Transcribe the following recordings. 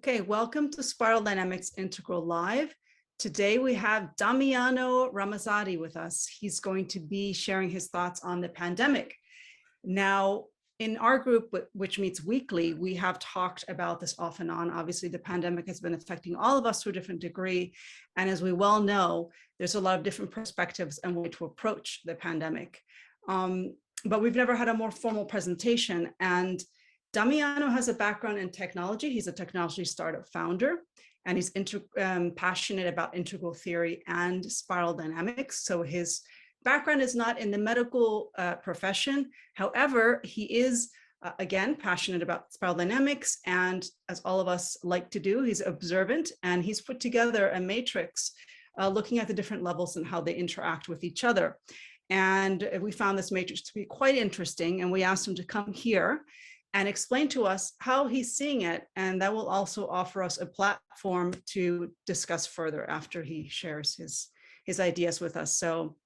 Okay, welcome to Spiral Dynamics Integral Live. Today we have Damiano Ramazzotti with us. He's going to be sharing his thoughts on the pandemic. Now, in our group, which meets weekly, we have talked about this off and on. Obviously, the pandemic has been affecting all of us to a different degree. And as we well know, there's a lot of different perspectives and way to approach the pandemic. But we've never had a more formal presentation. And Damiano has a background in technology. He's a technology startup founder, and he's passionate about integral theory and spiral dynamics. So his background is not in the medical profession. However, he is, again, passionate about spiral dynamics. And as all of us like to do, he's observant, and he's put together a matrix looking at the different levels and how they interact with each other. And we found this matrix to be quite interesting, and we asked him to come here and explain to us how he's seeing it. And that will also offer us a platform to discuss further after he shares his ideas with us. So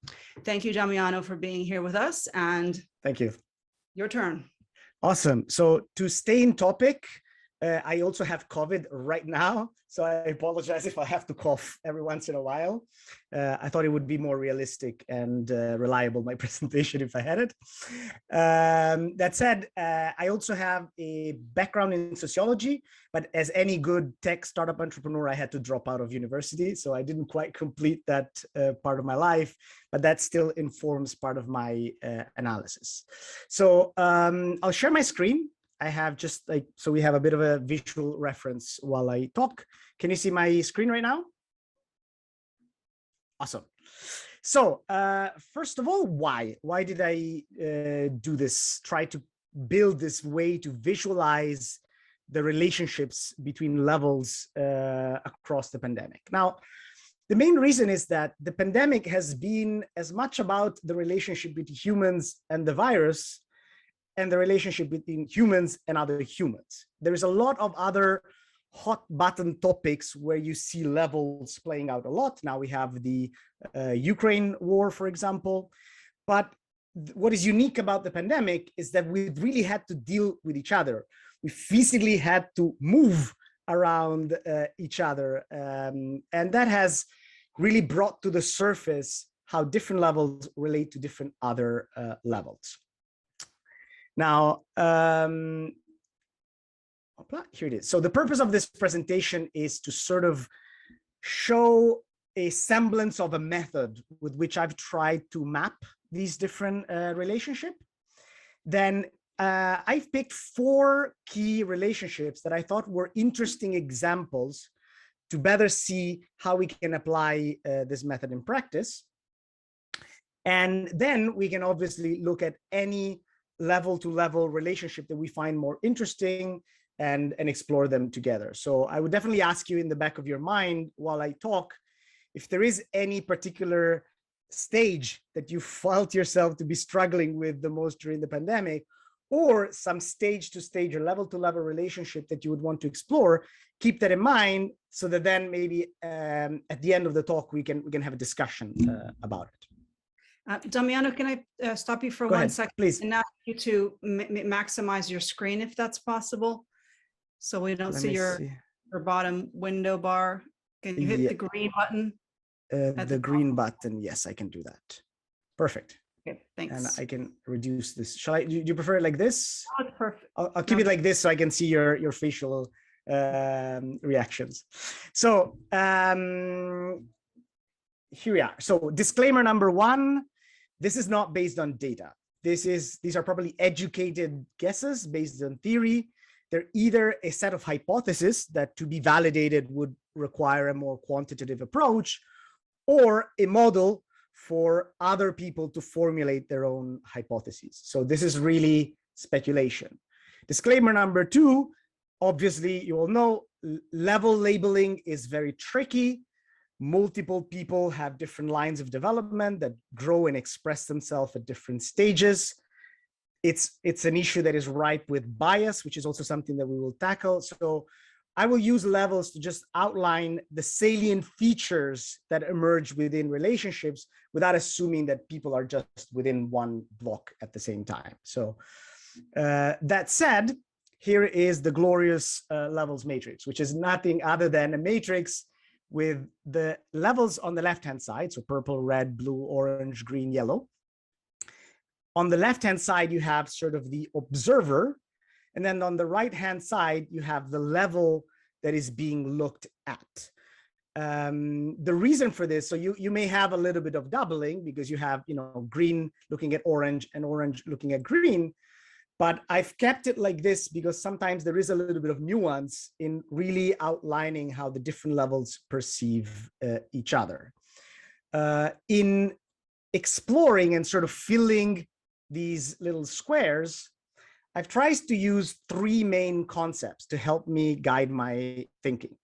thank you, Damiano, for being here with us. And thank you. Your turn. Awesome. So to stay in topic, I also have COVID right now, so I apologize if I have to cough every once in a while. I thought it would be more realistic and reliable, my presentation, if I had it. That said, I also have a background in sociology, but as any good tech startup entrepreneur, I had to drop out of university, so I didn't quite complete that part of my life, but that still informs part of my analysis. So I'll share my screen. I have just so we have a bit of a visual reference while I talk. Can you see my screen right now? Awesome. So first of all, why did I do this? Try to build this way to visualize the relationships between levels across the pandemic. Now, the main reason is that the pandemic has been as much about the relationship between humans and the virus and the relationship between humans and other humans. There is a lot of other hot button topics where you see levels playing out a lot. Now we have the Ukraine war, for example. But what is unique about the pandemic is that we really had to deal with each other. We physically had to move around each other. And that has really brought to the surface how different levels relate to different other levels. Now, here it is. So the purpose of this presentation is to sort of show a semblance of a method with which I've tried to map these different relationships. Then I've picked 4 key relationships that I thought were interesting examples to better see how we can apply this method in practice. And then we can obviously look at any level-to-level relationship that we find more interesting and explore them together. So I would definitely ask you in the back of your mind while I talk, if there is any particular stage that you felt yourself to be struggling with the most during the pandemic, or some stage-to-stage or level-to-level relationship that you would want to explore, keep that in mind so that then maybe at the end of the talk, we can have a discussion about it. Damiano, can I stop you for 1 second, please, and ask you to maximize your screen if that's possible, so we don't see your bottom window bar. Can you hit the green button? The green button, yes, I can do that. Perfect. Okay, thanks. And I can reduce this. Shall I? Do you prefer it like this? Oh, it's perfect. I'll keep it like this so I can see your facial reactions. So here we are. So disclaimer number 1. This is not based on data. These are probably educated guesses based on theory. They're either a set of hypotheses that to be validated would require a more quantitative approach, or a model for other people to formulate their own hypotheses. So this is really speculation. Disclaimer number 2, obviously you all know level labeling is very tricky. Multiple people have different lines of development that grow and express themselves at different stages. It's an issue that is ripe with bias, which is also something that we will tackle. So I will use levels to just outline the salient features that emerge within relationships without assuming that people are just within one block at the same time. So that said, here is the glorious levels matrix, which is nothing other than a matrix with the levels on the left-hand side, so purple, red, blue, orange, green, yellow. On the left-hand side, you have sort of the observer, and then on the right-hand side, you have the level that is being looked at. The reason for this, so you may have a little bit of doubling because you have, green looking at orange and orange looking at green, but I've kept it like this because sometimes there is a little bit of nuance in really outlining how the different levels perceive each other. In exploring and sort of filling these little squares, I've tried to use three main concepts to help me guide my thinking.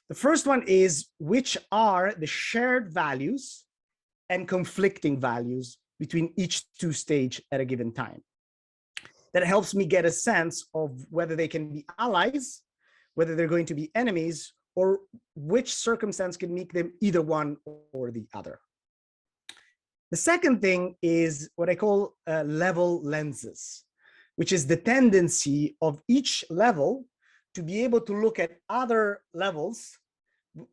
The first one is, which are the shared values and conflicting values between each two stages at a given time? That helps me get a sense of whether they can be allies, whether they're going to be enemies, or which circumstance can make them either one or the other. The second thing is what I call level lenses, which is the tendency of each level to be able to look at other levels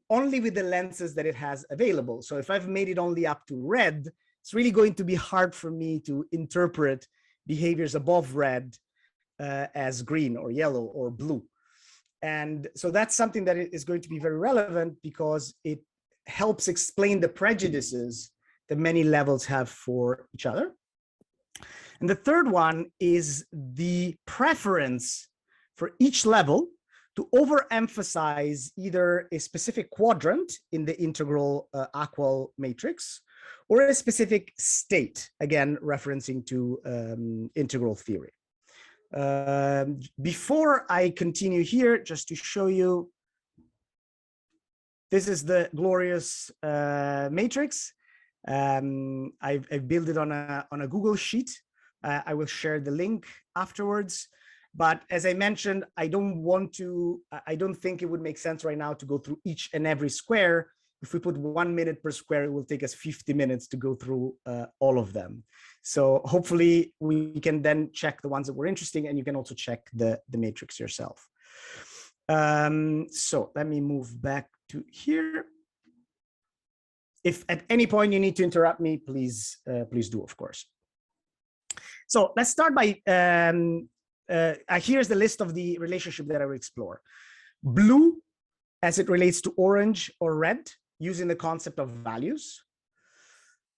only with the lenses that it has available. So if I've made it only up to red, it's really going to be hard for me to interpret behaviors above red as green or yellow or blue. And so that's something that is going to be very relevant because it helps explain the prejudices that many levels have for each other. And the third one is the preference for each level to overemphasize either a specific quadrant in the integral AQUAL matrix or a specific state, again, referencing to integral theory. Before I continue here, just to show you, this is the glorious matrix. I've built it on a Google Sheet. I will share the link afterwards. But as I mentioned, I don't think it would make sense right now to go through each and every square. If we put 1 minute per square, it will take us 50 minutes to go through all of them. So hopefully we can then check the ones that were interesting, and you can also check the matrix yourself. So let me move back to here. If at any point you need to interrupt me, please do, of course. So let's start by, here's the list of the relationship that I will explore. Blue as it relates to orange or red, using the concept of values.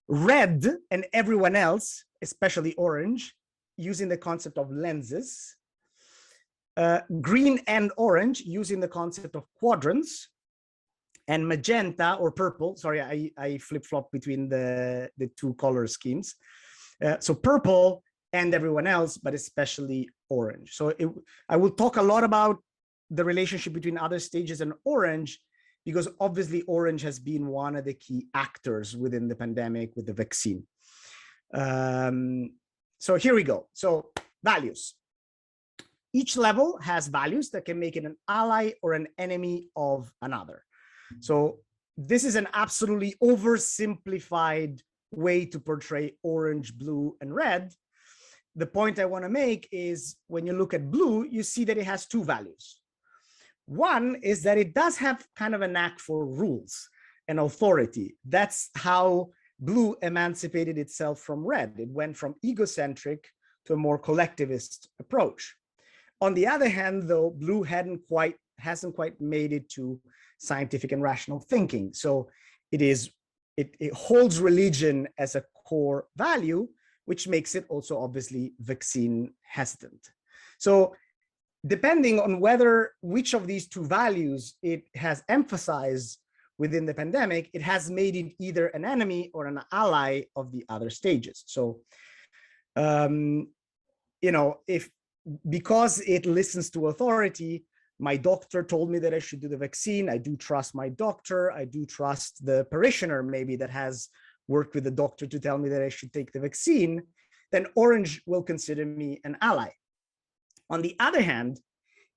Red and everyone else, especially orange, using the concept of lenses. Green and orange, using the concept of quadrants. And magenta or purple, sorry, I flip-flop between the two color schemes. So purple and everyone else, but especially orange. So I will talk a lot about the relationship between other stages and orange, because obviously orange has been one of the key actors within the pandemic with the vaccine. So here we go. So values. Each level has values that can make it an ally or an enemy of another. So this is an absolutely oversimplified way to portray orange, blue, and red. The point I want to make is when you look at blue, you see that it has two values. One is that it does have kind of a knack for rules and authority. That's how blue emancipated itself from red. It went from egocentric to a more collectivist approach. On the other hand, though, blue hasn't quite made it to scientific and rational thinking. So it holds religion as a core value, which makes it also obviously vaccine hesitant. So depending on which of these two values it has emphasized within the pandemic, it has made it either an enemy or an ally of the other stages. So, because it listens to authority, my doctor told me that I should do the vaccine. I do trust my doctor. I do trust the parishioner maybe that has worked with the doctor to tell me that I should take the vaccine. Then orange will consider me an ally. On the other hand,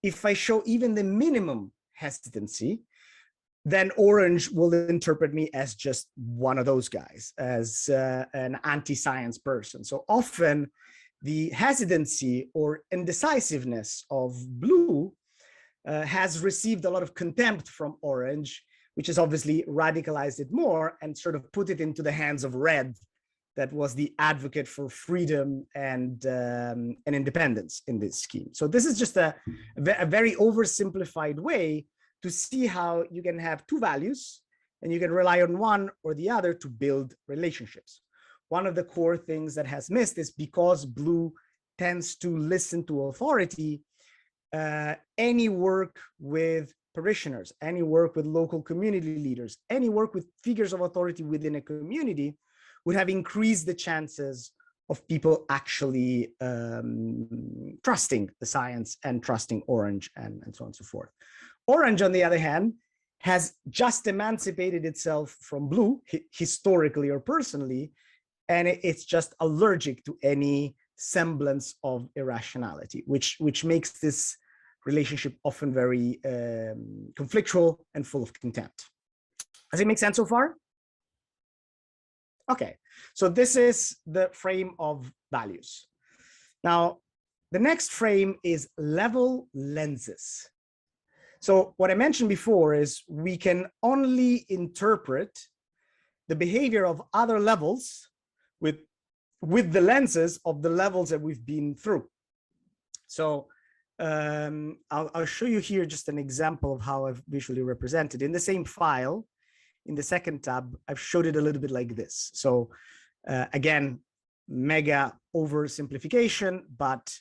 if I show even the minimum hesitancy, then orange will interpret me as just one of those guys, as an anti-science person. So often The hesitancy or indecisiveness of blue has received a lot of contempt from orange, which has obviously radicalized it more and sort of put it into the hands of red, that was the advocate for freedom and independence in this scheme. So this is just a very oversimplified way to see how you can have two values and you can rely on one or the other to build relationships. One of the core things that has missed is because blue tends to listen to authority, any work with parishioners, any work with local community leaders, any work with figures of authority within a community would have increased the chances of people actually trusting the science and trusting orange and so on and so forth. Orange, on the other hand, has just emancipated itself from blue, historically or personally, and it's just allergic to any semblance of irrationality, which makes this relationship often very conflictual and full of contempt. Does it make sense so far? Okay, so this is the frame of values. Now, the next frame is level lenses. So what I mentioned before is we can only interpret the behavior of other levels with the lenses of the levels that we've been through. So I'll show you here just an example of how I've visually represented. In the same file, in the second tab, I've showed it a little bit like this. So again, mega oversimplification, but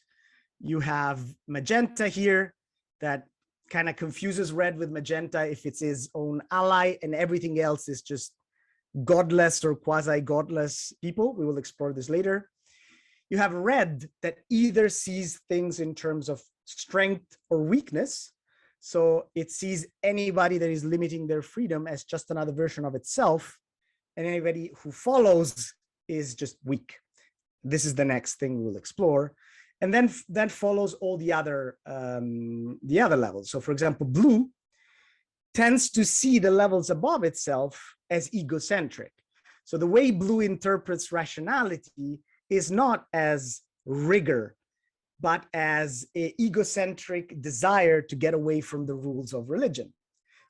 you have magenta here that kind of confuses red with magenta if it's his own ally, and everything else is just godless or quasi-godless people. We will explore this later. You have red that either sees things in terms of strength or weakness. So it sees anybody that is limiting their freedom as just another version of itself, and anybody who follows is just weak. This is the next thing we will explore. And then that follows all the other levels. So for example, blue tends to see the levels above itself as egocentric. So the way blue interprets rationality is not as rigor, but as an egocentric desire to get away from the rules of religion.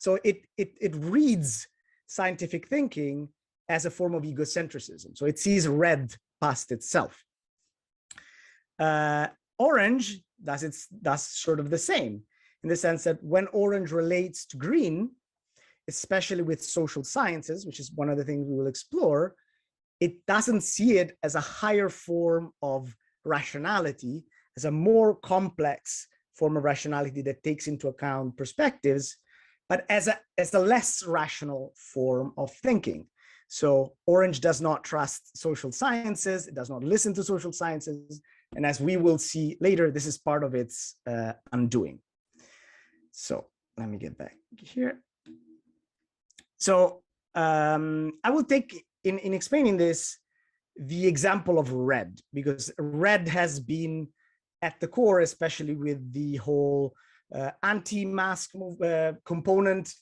So it reads scientific thinking as a form of egocentrism. So it sees red past itself. Orange does sort of the same, in the sense that when orange relates to green, especially with social sciences, which is one of the things we will explore, it doesn't see it as a higher form of rationality, as a more complex form of rationality that takes into account perspectives, but as a less rational form of thinking. So orange does not trust social sciences, it does not listen to social sciences, and as we will see later, this is part of its undoing. So let me get back here. So I will take, in explaining this, the example of red, because red has been at the core, especially with the whole anti-mask component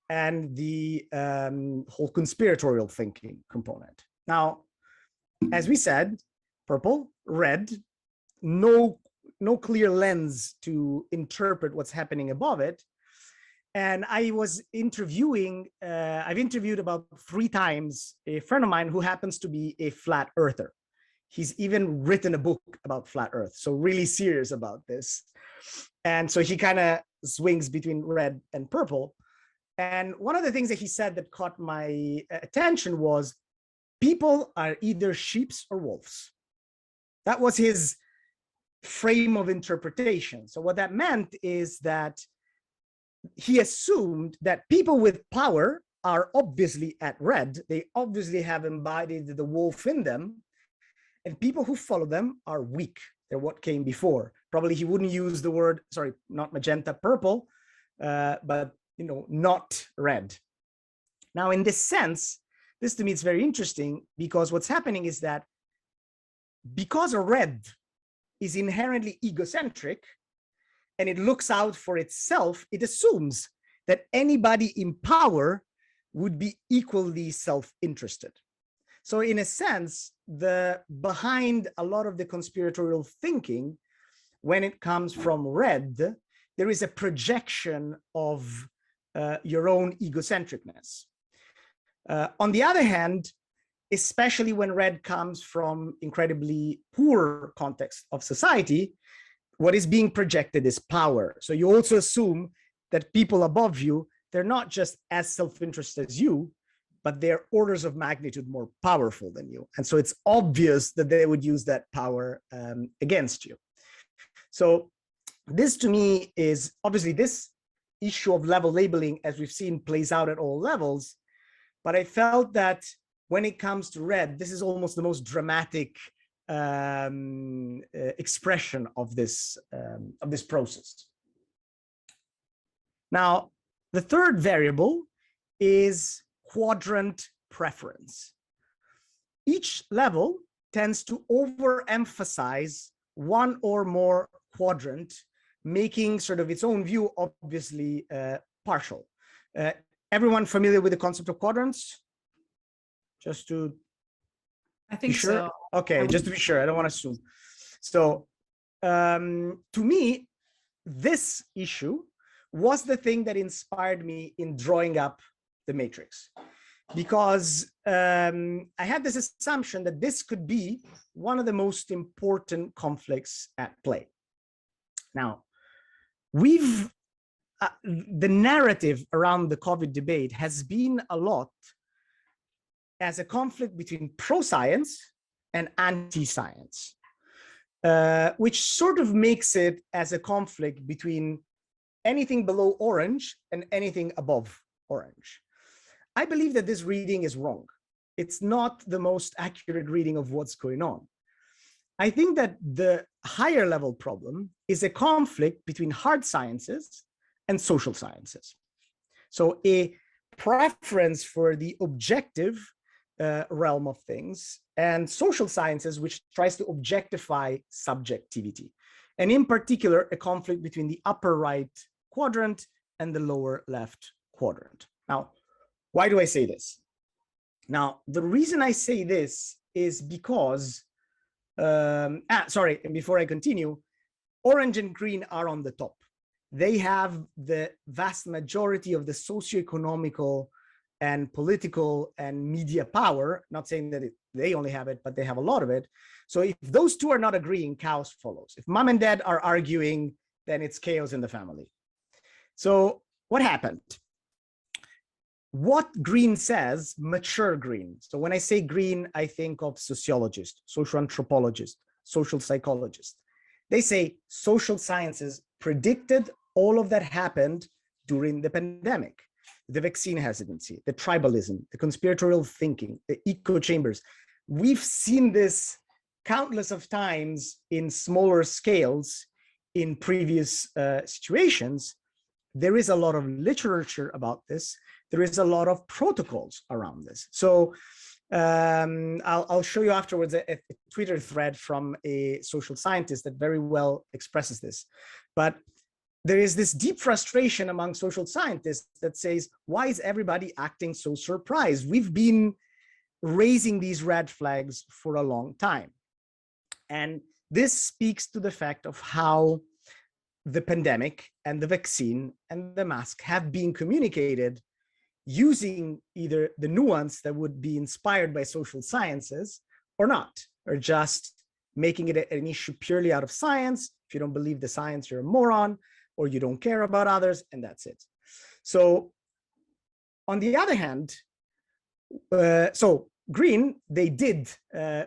and the whole conspiratorial thinking component. Now, as we said, purple, red, no clear lens to interpret what's happening above it. And I was interviewing, I've interviewed about 3 times a friend of mine who happens to be a flat earther. He's even written a book about flat earth, so really serious about this. And so he kind of swings between red and purple. And one of the things that he said that caught my attention was, people are either sheeps or wolves. That was his frame of interpretation. So what that meant is that he assumed that people with power are obviously at red. They obviously have embodied the wolf in them. And people who follow them are weak. They're what came before. Probably he wouldn't use the word, sorry, not magenta, purple, but not red. Now, in this sense, this to me is very interesting, because what's happening is that because a red is inherently egocentric and it looks out for itself, it assumes that anybody in power would be equally self-interested. So in a sense, behind a lot of the conspiratorial thinking, when it comes from red, there is a projection of your own egocentricness. On the other hand, especially when red comes from incredibly poor context of society, what is being projected is power. So you also assume that people above you, they're not just as self-interested as you, but they're orders of magnitude more powerful than you. And so it's obvious that they would use that power against you. So this to me is obviously this issue of level labeling, as we've seen, plays out at all levels. But I felt that when it comes to red, this is almost the most dramatic expression of this process. Now, the third variable is quadrant preference. Each level tends to overemphasize one or more quadrant, making sort of its own view obviously partial. Everyone familiar with the concept of quadrants? Just to I think be sure. so. Okay, just to be sure, I don't want to assume. So to me, this issue was the thing that inspired me in drawing up the matrix, because I had this assumption that this could be one of the most important conflicts at play. Now, the narrative around the COVID debate has been a lot as a conflict between pro-science and anti-science, which sort of makes it as a conflict between anything below orange and anything above orange. I believe that this reading is wrong. It's not the most accurate reading of what's going on. I think that the higher level problem is a conflict between hard sciences and social sciences. So a preference for the objective realm of things, and social sciences, which tries to objectify subjectivity. And in particular, a conflict between the upper right quadrant and the lower left quadrant. Now, why do I say this? Now, the reason I say this is because, sorry, and before I continue, orange and green are on the top. They have the vast majority of the socioeconomical and political and media power, not saying that they only have it, but they have a lot of it. So if those two are not agreeing, chaos follows. If mom and dad are arguing, then it's chaos in the family. So what happened? What green says, mature green. So when I say green, I think of sociologists, social anthropologists, social psychologists. They say social sciences predicted all of that happened during the pandemic. The vaccine hesitancy, the tribalism, the conspiratorial thinking, the echo chambers. We've seen this countless of times in smaller scales in previous situations. There is a lot of literature about this. There is a lot of protocols around this. So I'll show you afterwards a Twitter thread from a social scientist that very well expresses this. But there is this deep frustration among social scientists that says, why is everybody acting so surprised? We've been raising these red flags for a long time. And this speaks to the fact of how the pandemic and the vaccine and the mask have been communicated using either the nuance that would be inspired by social sciences or not, or just making it an issue purely out of science. If you don't believe the science, you're a moron, or you don't care about others, and that's it. So on the other hand, so green, they did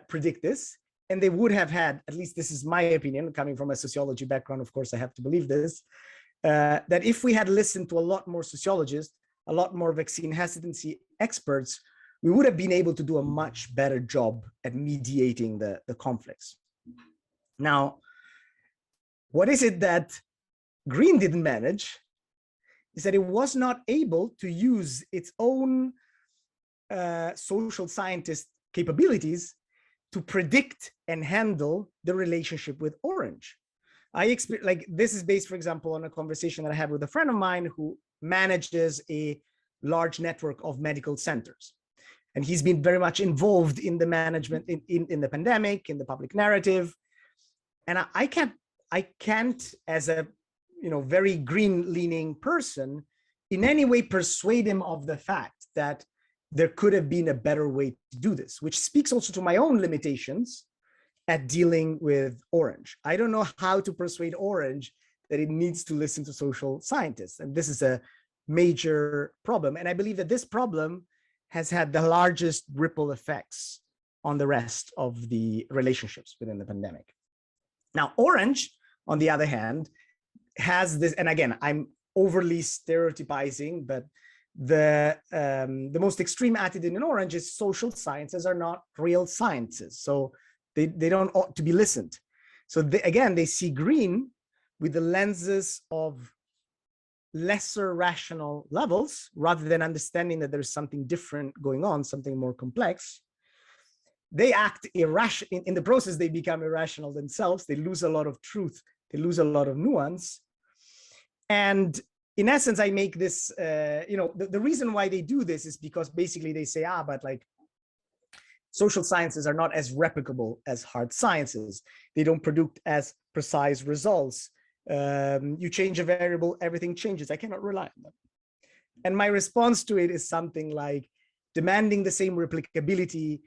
predict this, and they would have had, at least this is my opinion, coming from a sociology background, of course, I have to believe this, that if we had listened to a lot more sociologists, a lot more vaccine hesitancy experts, we would have been able to do a much better job at mediating the conflicts. Now, what is it that green didn't manage? Is that it was not able to use its own social scientist capabilities to predict and handle the relationship with orange. Like this is based, for example, on a conversation that I had with a friend of mine who manages a large network of medical centers. And he's been very much involved in the management, in the pandemic, in the public narrative. And I can't, as a very green-leaning person, in any way persuade him of the fact that there could have been a better way to do this, which speaks also to my own limitations at dealing with Orange. I don't know how to persuade Orange that it needs to listen to social scientists. And this is a major problem. And I believe that this problem has had the largest ripple effects on the rest of the relationships within the pandemic. Now, Orange, on the other hand, has this, and again, I'm overly stereotyping, but the most extreme attitude in Orange is social sciences are not real sciences. So they don't ought to be listened. So they see green with the lenses of lesser rational levels, rather than understanding that there's something different going on, something more complex. They act irrational. In the process, they become irrational themselves. They lose a lot of truth. They lose a lot of nuance. And in essence, I make this, the reason why they do this is because basically they say, but like social sciences are not as replicable as hard sciences. They don't produce as precise results. You change a variable, everything changes. I cannot rely on them. And my response to it is something like demanding the same replicability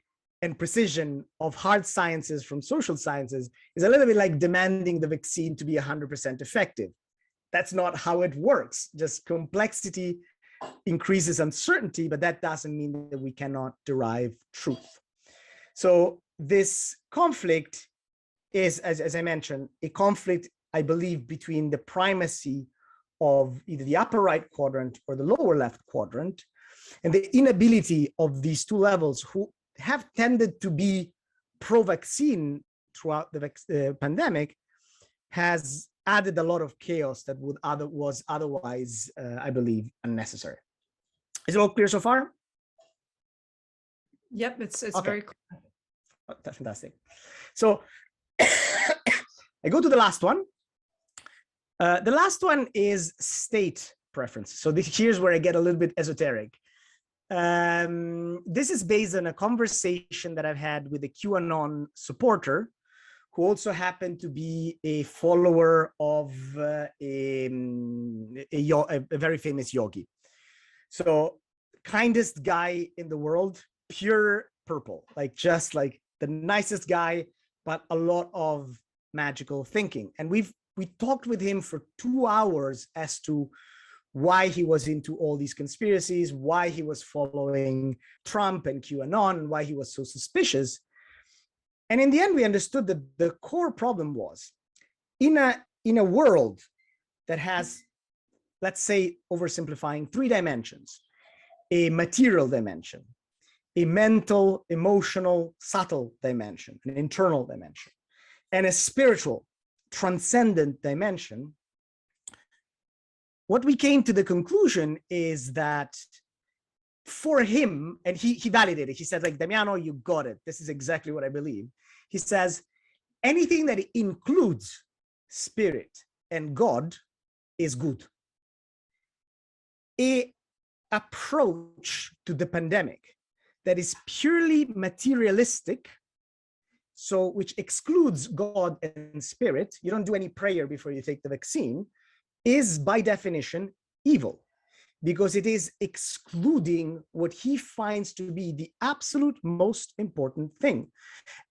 and precision of hard sciences from social sciences is a little bit like demanding the vaccine to be 100% effective. That's not how it works. Just complexity increases uncertainty, but that doesn't mean that we cannot derive truth. So this conflict is, as I mentioned, a conflict, I believe, between the primacy of either the upper right quadrant or the lower left quadrant, and the inability of these two levels, who have tended to be pro-vaccine throughout the pandemic, has added a lot of chaos that was otherwise, I believe, unnecessary. Is it all clear so far? Yep, it's okay. very clear. Oh, that's fantastic. So I go to the last one. The last one is state preference. So here's where I get a little bit esoteric. This is based on a conversation that I've had with a QAnon supporter, who also happened to be a follower of a very famous yogi. So kindest guy in the world, pure purple, like just like the nicest guy, but a lot of magical thinking. And we talked with him for 2 hours as to why he was into all these conspiracies, why he was following Trump and QAnon, why he was so suspicious. And in the end, we understood that the core problem was in a world that has, let's say, oversimplifying, 3 dimensions: a material dimension, a mental, emotional, subtle dimension, an internal dimension, and a spiritual, transcendent dimension. What we came to the conclusion is that for him, and he validated, he said, like, Damiano, you got it. This is exactly what I believe. He says, anything that includes spirit and God is good. An approach to the pandemic that is purely materialistic, so which excludes God and spirit, you don't do any prayer before you take the vaccine, is by definition evil, because it is excluding what he finds to be the absolute most important thing.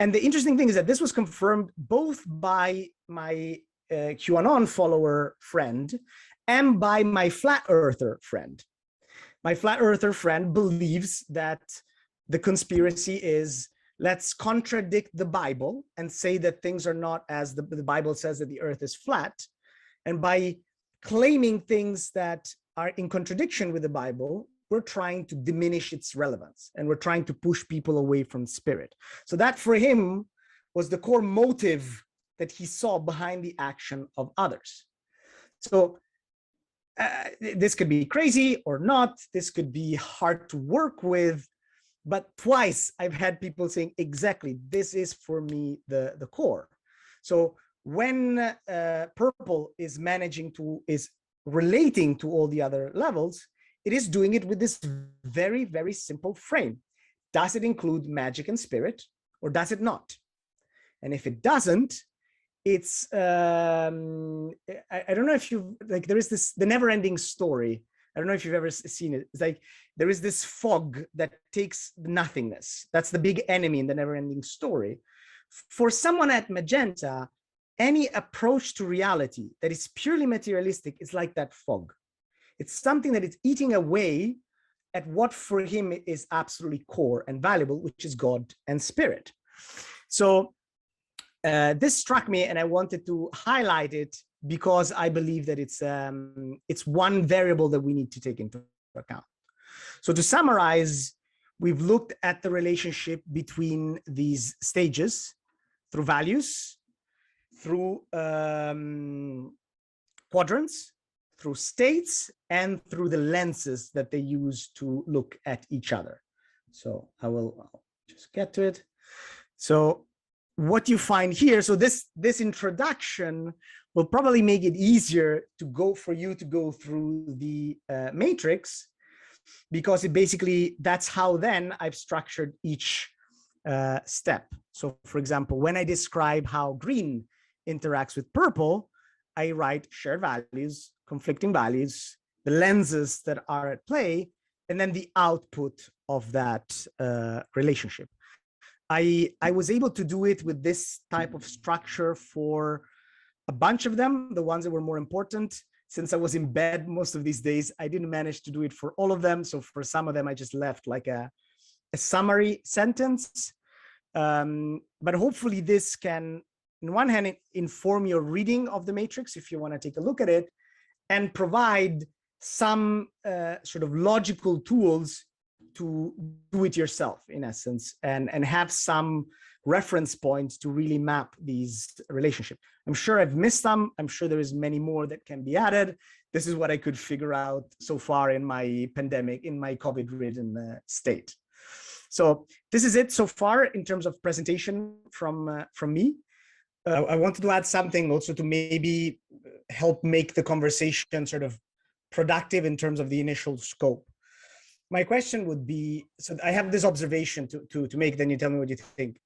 And the interesting thing is that this was confirmed both by my QAnon follower friend and by my flat earther friend. My flat earther friend believes that the conspiracy is, let's contradict the Bible and say that things are not as the Bible says, that the earth is flat. And by claiming things that are in contradiction with the Bible, we're trying to diminish its relevance, and we're trying to push people away from spirit. So that for him was the core motive that he saw behind the action of others. So this could be crazy or not, this could be hard to work with, but twice I've had people saying, exactly, this is for me the core. So when purple is relating to all the other levels, it is doing it with this very, very simple frame. does it include magic and spirit, or does it not? And if it doesn't, it's I don't know if you like, there is this, the never ending story. I don't know if you've ever seen it. It's like there is this fog that takes nothingness. That's the big enemy in the never ending story. For someone at Magenta, any approach to reality that is purely materialistic is like that fog. It's something that is eating away at what for him is absolutely core and valuable, which is God and spirit. So this struck me, and I wanted to highlight it because I believe that it's one variable that we need to take into account. So to summarize, we've looked at the relationship between these stages through values, through quadrants, through states, and through the lenses that they use to look at each other. So I'll just get to it. So what you find here, so this introduction will probably make it easier for you to go through the matrix, because it basically, that's how then I've structured each step. So for example, when I describe how green interacts with purple, I write shared values, conflicting values, the lenses that are at play, and then the output of that relationship. I was able to do it with this type of structure for a bunch of them, the ones that were more important. Since I was in bed most of these days, I didn't manage to do it for all of them. So for some of them, I just left like a summary sentence. But hopefully this can, on one hand, inform your reading of the matrix if you want to take a look at it, and provide some sort of logical tools to do it yourself, in essence, and have some reference points to really map these relationships. I'm sure I've missed some. I'm sure there is many more that can be added. This is what I could figure out so far in my pandemic, in my COVID-ridden state. So this is it so far in terms of presentation from me. I wanted to add something also to maybe help make the conversation sort of productive in terms of the initial scope. My question would be, so I have this observation to make, then you tell me what you think.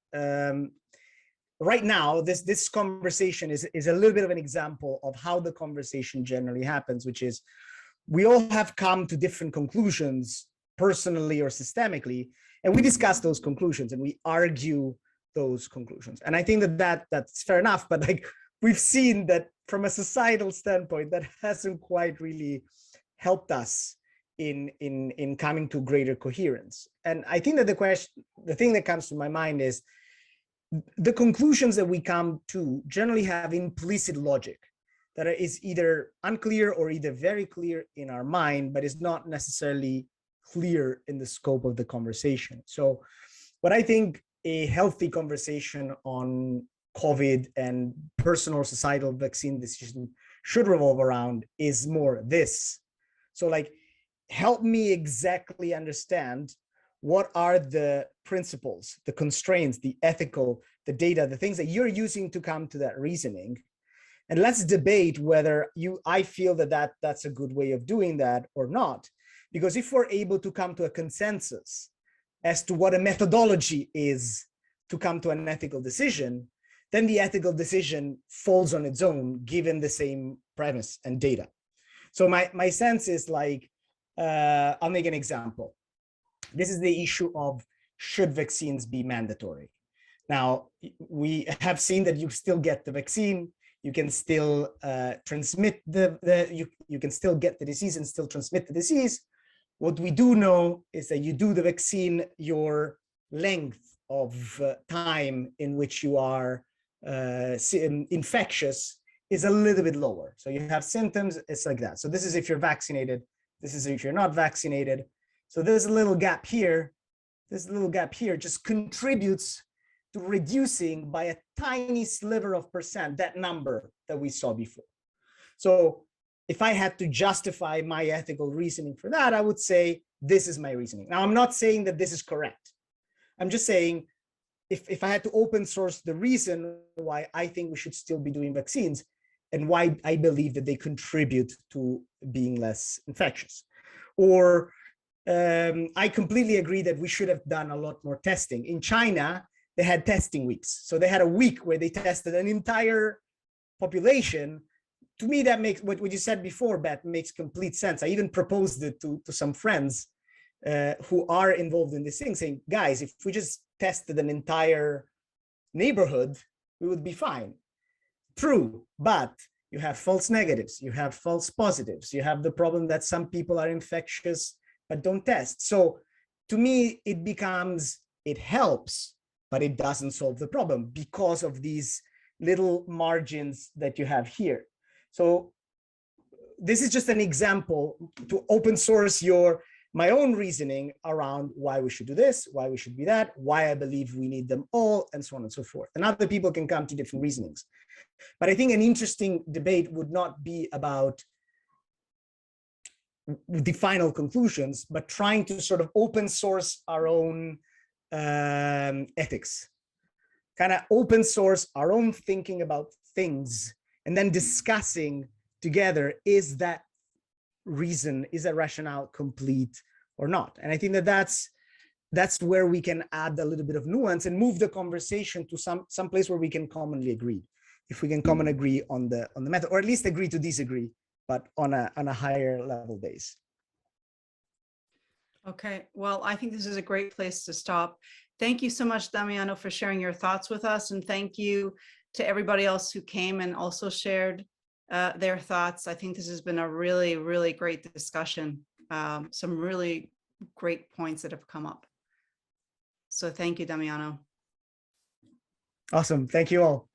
Right now, this conversation is a little bit of an example of how the conversation generally happens, which is we all have come to different conclusions, personally or systemically, and we discuss those conclusions and we argue those conclusions. And I think that's fair enough, but like we've seen that from a societal standpoint, that hasn't quite really helped us in coming to greater coherence. And I think that the thing that comes to my mind is the conclusions that we come to generally have implicit logic that is either unclear or either very clear in our mind, but is not necessarily clear in the scope of the conversation. So what I think a healthy conversation on COVID and personal societal vaccine decision should revolve around is more this. So like, help me exactly understand what are the principles, the constraints, the ethical, the data, the things that you're using to come to that reasoning. And let's debate whether I feel that's a good way of doing that or not. Because if we're able to come to a consensus as to what a methodology is to come to an ethical decision, then the ethical decision falls on its own, given the same premise and data. So my sense is like, I'll make an example. This is the issue of should vaccines be mandatory? Now, we have seen that you still get the vaccine, you can still transmit you can still get the disease and still transmit the disease. What we do know is that you do the vaccine, your length of time in which you are infectious is a little bit lower. So you have symptoms, it's like that. So this is if you're vaccinated, this is if you're not vaccinated. So there's a little gap here. This little gap here just contributes to reducing by a tiny sliver of percent that number that we saw before. So if I had to justify my ethical reasoning for that, I would say this is my reasoning. Now, I'm not saying that this is correct. I'm just saying if I had to open source the reason why I think we should still be doing vaccines and why I believe that they contribute to being less infectious. Or I completely agree that we should have done a lot more testing. In China, they had testing weeks. So they had a week where they tested an entire population. To me, that makes what you said before, Beth, makes complete sense. I even proposed it to some friends who are involved in this thing, saying, guys, if we just tested an entire neighborhood, we would be fine. True, but you have false negatives, you have false positives, you have the problem that some people are infectious but don't test. So to me, it helps, but it doesn't solve the problem because of these little margins that you have here. So this is just an example to open source my own reasoning around why we should do this, why we should be that, why I believe we need them all, and so on and so forth. And other people can come to different reasonings. But I think an interesting debate would not be about the final conclusions, but trying to sort of open source our own ethics, kind of open source our own thinking about things, and then discussing together, is that rationale complete or not? And I think that's where we can add a little bit of nuance and move the conversation to some place where we can commonly agree. If we can commonly agree on the method, or at least agree to disagree, but on a higher level base. Okay, well, I think this is a great place to stop. Thank you so much, Damiano, for sharing your thoughts with us. And thank you to everybody else who came and also shared their thoughts. I think this has been a really, really great discussion. Some really great points that have come up. So thank you, Damiano. Awesome. Thank you all.